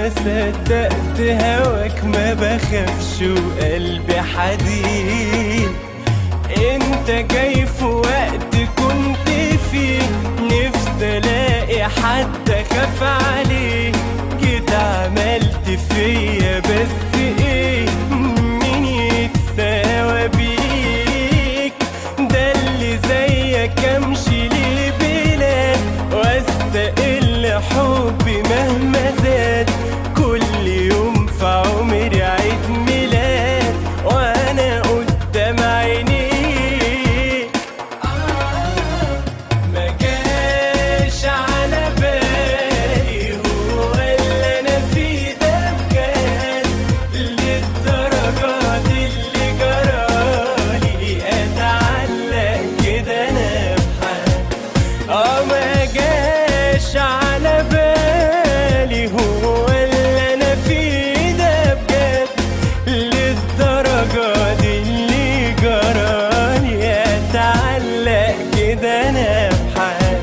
ما صدقت هواك ما بخافش وقلبي حديد. انت جاي في وقت كنت فيه نفسي الاقي حد اخاف عليه. جيت عملت فيا بس ايه مين يتساوى بيك؟ ده اللي زيك امشي ليه بلاد واستقل حبي مهما زاد. كل يوم في عمري عيد ميلاد وانا قدام عينيك. ما جاش على بالي هو اللي انا فيه ده بجد للدرجة دي اللي جرالي اتعلق كده انا بحد. ما جاش على بالي هو اللي انا فيه ده بجد للدرجة دي اللي جرالي اتعلق كده انا بحد.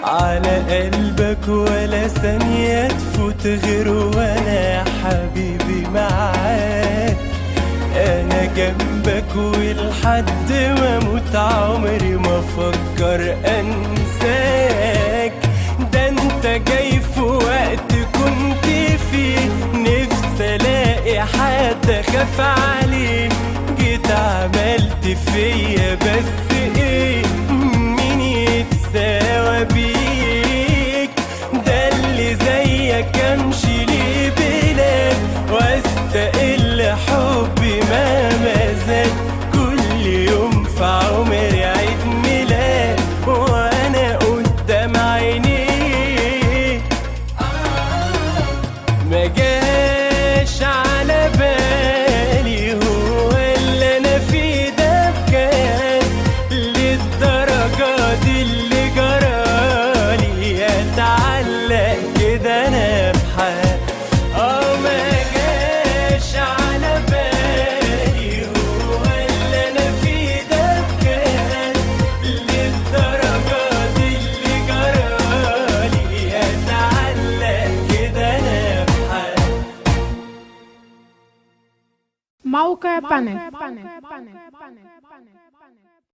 على قلبك ولا ثانية تفوت غير وانا يا حبيبي معاك. انا جنبك ولحد ما اموت عمري ما افكر انساك. ده انت جاي في وقت كنت فيه نفسي الاقي حد اخاف عليه. جيت عملت فيا بس ايه مين يتساوى بيك؟ ده اللي زيك امشي ليه بلاد واستقل حبي مهما زاد. كل يوم في عمري عيد ميلاد وانا قدام عينيك. ما جاش على بالي هو اللي انا فيه ده بجد للدرجة دي اللي جرالي اتعلق كده انا بحد. ما جاش على بالي هو اللي انا فيه ده بجد للدرجة دي اللي جرالي اتعلق كده انا بحد. موقع بانل.